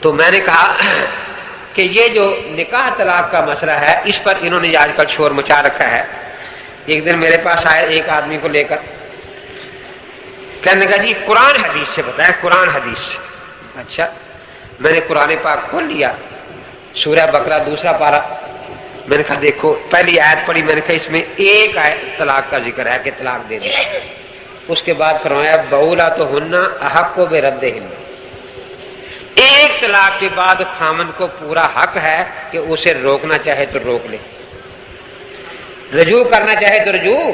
تو میں نے کہا کہ یہ جو نکاح طلاق کا مسئلہ ہے اس پر انہوں نے آج کل شور مچا رکھا ہے۔ ایک دن میرے پاس آئے ایک آدمی کو لے کر، کہنے لگا جی قرآن حدیث سے بتائیں، قرآن حدیث سے۔ اچھا، میں نے قرآن پاک کھول لیا، سورہ بقرہ دوسرا پارہ، میں نے کہا دیکھو پہلی آیت پڑھی، میں نے کہا اس میں ایک آیت طلاق کا ذکر ہے کہ طلاق دے دیں۔ اس کے بعد فرمایا بؤلاتہن احق بردہن، ایک طلاق کے بعد خامند کو پورا حق ہے کہ اسے روکنا چاہے تو روک لے، رجوع کرنا چاہے تو رجوع،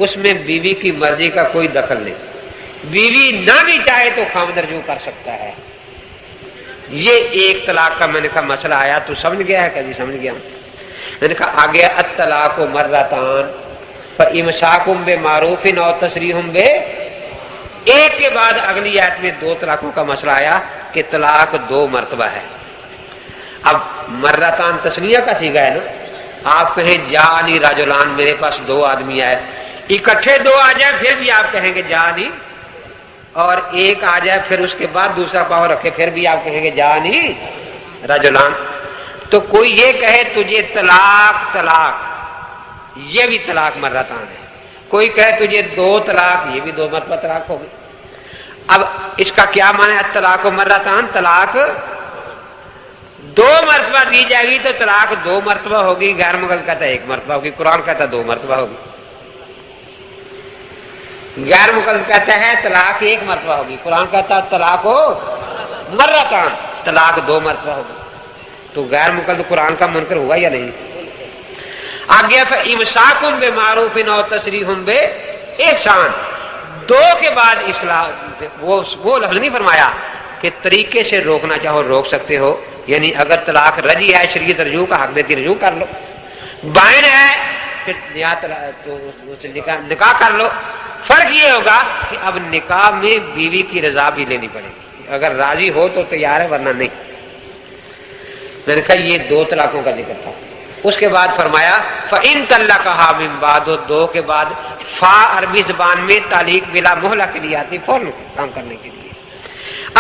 اس میں بیوی کی مرضی کا کوئی دخل نہیں، بیوی نہ بھی چاہے تو خامند رجوع کر سکتا ہے۔ یہ ایک طلاق کا میں نے کہا مسئلہ آیا، تو سمجھ گیا ہے کہ جی سمجھ گیا ہوں۔ میں نے کہا آگے الطلاق مرتان فامساک بمعروف او تسریح بے، ایک کے بعد اگلی آیت میں دو طلاقوں کا مسئلہ آیا کہ طلاق دو مرتبہ ہے۔ اب مرتان تسنیہ کا صیغہ ہے نا، آپ کہیں جانی رجلان، میرے پاس دو آدمی آئے، اکٹھے دو آ جائے پھر بھی آپ کہیں گے جانی، اور ایک آ جائے پھر اس کے بعد دوسرا پاؤں رکھے پھر بھی آپ کہیں گے جانی رجلان۔ تو کوئی یہ کہے تجھے طلاق طلاق، یہ بھی طلاق مرتان ہے، کوئی کہے تجھے دو طلاق، یہ بھی دو مرتبہ طلاق ہوگی۔ اب اس کا کیا معنی ہے طلاق و مرتان؟ طلاق دو مرتبہ دی جائے گی تو طلاق دو مرتبہ ہوگی، غیر مغل کہتا ہے ایک مرتبہ ہوگی، قرآن کہتا ہے دو مرتبہ ہوگی، غیر مغل کہتا ہے طلاق ایک مرتبہ ہوگی، قرآن کہتا ہے طلاق و مرتان، طلاق دو مرتبہ ہوگی۔ تو غیر مقلد قرآن کا منکر ہوا یا نہیں؟ آگے فامساک بمعروف او تسریح باحسان، دو کے بعد اصلاح، وہ لفظ نہیں فرمایا کہ طریقے سے روکنا چاہو روک سکتے ہو، یعنی اگر طلاق رجی ہے شریعت رجوع کا حق دیتی رجوع کر لو، بائن ہے پھر نکاح کر لو۔ فرق یہ ہوگا کہ اب نکاح میں بیوی کی رضا بھی لینی پڑے گی، اگر راضی ہو تو تیار ہے ورنہ نہیں۔ میں نے کہا یہ دو طلاقوں کا ذکر تھا۔ اس کے بعد فرمایا فَإِن طَلَّقَهَا مِن بَعْدُ، دو کے بعد فا عربی زبان میں تعلیق بلا مہلہ کے لیے آتی، فوراً کام کرنے کے لیے۔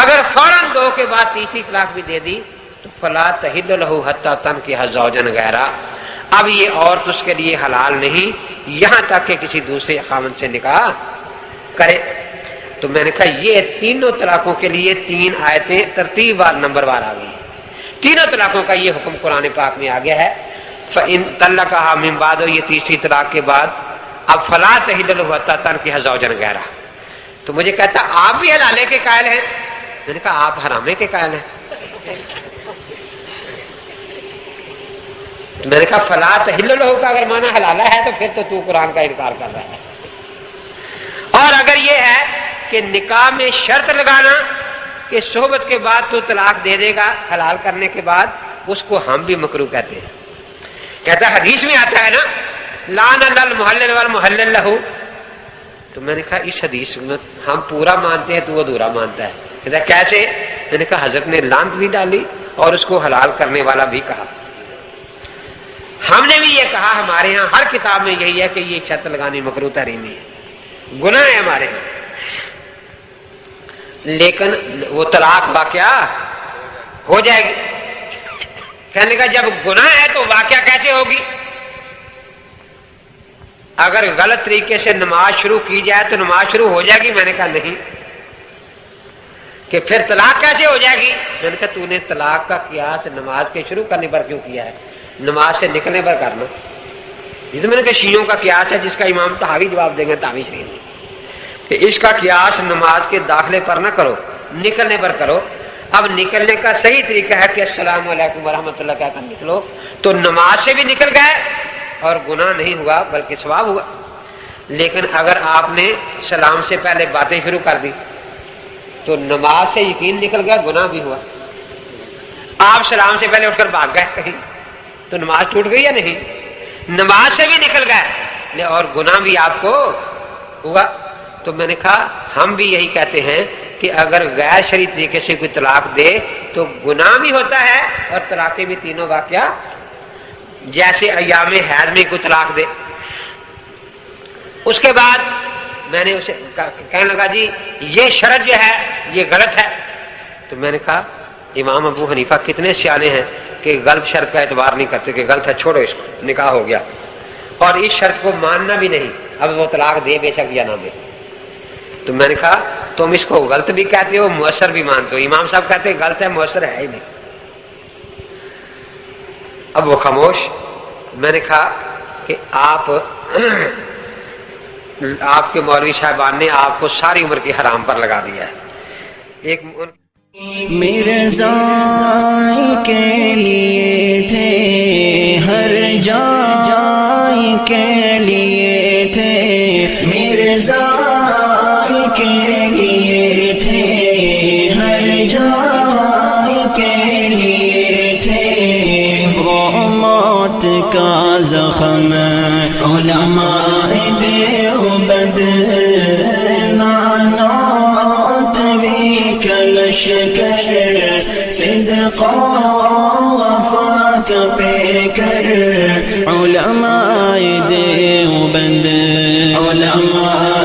اگر فوراً دو کے بعد تیسری طلاق بھی دے دی تو فلا تحل له حتى تنكح زوجا غیرہ، اب یہ عورت اس کے لیے حلال نہیں یہاں تک کہ کسی دوسرے خاوند سے نکاح کرے۔ تو میں نے کہا یہ تینوں طلاقوں کے لیے تین آیتیں ترتیب وار نمبر وار آ گئی، تینوں طلاقوں کا یہ حکم قرآن پاک میں آ گیا ہے۔ فَإِن طَلَّقَهَا مِن بَعْدُ، یہ تیسری طلاق کے بعد اب فلا تحل له حتى تنكح زوجا غیرہ۔ تو مجھے کہتا آپ بھی حلالے کے قائل ہیں؟ میں نے کہا آپ حرامے کے قائل ہیں۔ تو میں نے کہا فلا تحل له کا اگر معنی حلالہ ہے تو پھر تو قرآن کا انکار کر رہا ہے، اور اگر یہ ہے کہ نکاح میں شرط لگانا کہ صحبت کے بعد تو طلاق دے دے گا حلال کرنے کے بعد، اس کو ہم بھی مکروہ کہتے ہیں۔ کہتا حدیث میں آتا ہے نا لعن اللہ المحلل والمحلل لہ، تو میں نے کہا اس حدیث میں ہم پورا مانتے ہیں تو وہ ادھورا مانتا ہے۔ کہتا کیسے؟ میں نے کہا حضرت نے لعنت بھی ڈالی اور اس کو حلال کرنے والا بھی کہا، ہم نے بھی یہ کہا، ہمارے ہاں ہر کتاب میں یہی ہے کہ یہ شرط لگانی مکروہ تحریمی ہے، گناہ ہے ہمارے ہاں۔ لیکن وہ طلاق واقعہ ہو جائے گی۔ کہنے کا جب گناہ ہے تو واقعہ کیسے ہوگی؟ اگر غلط طریقے سے نماز شروع کی جائے تو نماز شروع ہو جائے گی؟ میں نے کہا نہیں۔ کہ پھر طلاق کیسے ہو جائے گی؟ میں نے کہا تو نے طلاق کا قیاس نماز کے شروع کرنے پر کیوں کیا ہے؟ نماز سے نکلنے پر کرنا۔ یہ تو میں نے کہا شیعوں کا قیاس ہے جس کا امام طحاوی جواب دیں گے طحاوی شریف میں، کہ اس کا قیاس نماز کے داخلے پر نہ کرو، نکلنے پر کرو۔ اب نکلنے کا صحیح طریقہ ہے کہ السلام علیکم ورحمۃ اللہ کہہ کر نکلو، تو نماز سے بھی نکل گئے اور گناہ نہیں ہوا بلکہ ثواب ہوا۔ لیکن اگر آپ نے سلام سے پہلے باتیں شروع کر دی تو نماز سے یقین نکل گیا، گناہ بھی ہوا۔ آپ سلام سے پہلے اٹھ کر بھاگ گئے کہیں تو نماز ٹوٹ گئی یا نہیں؟ نماز سے بھی نکل گئے اور گناہ بھی آپ کو ہوا۔ تو میں نے کہا ہم بھی یہی کہتے ہیں کہ اگر غیر شرعی طریقے سے کوئی طلاق دے تو گناہ بھی ہوتا ہے اور طلاقیں بھی تینوں واقعہ، جیسے ایام حیض میں کوئی طلاق دے۔ اس کے بعد میں نے اسے کہنے لگا جی یہ شرط جو ہے یہ غلط ہے۔ تو میں نے کہا امام ابو حنیفہ کتنے سیانے ہیں کہ غلط شرط کا اعتبار نہیں کرتے کہ غلط ہے چھوڑو اس کو، نکاح ہو گیا، اور اس شرط کو ماننا بھی نہیں، اب وہ طلاق دے بے شک یا نہ دے۔ تو میں نے کہا تم اس کو غلط بھی کہتے ہو، مؤثر بھی مانتے ہو۔ امام صاحب کہتے ہیں غلط ہے، مؤثر ہے ہی نہیں۔ اب وہ خاموش۔ میں نے کہا کہ آپ کے مولوی صاحبان نے آپ کو ساری عمر کی حرام پر لگا دیا ہے۔ ایک مرزا کے لیے تھے، ہر جائے کے لیے تھے، مرزا کے لیے تھے، ہر جائے کے لیے تھے، وہ موت کا زخم علماء دیوبند نانات بھی کلشکر صدق وفا کا پیکر، علماء دیوبند، علماء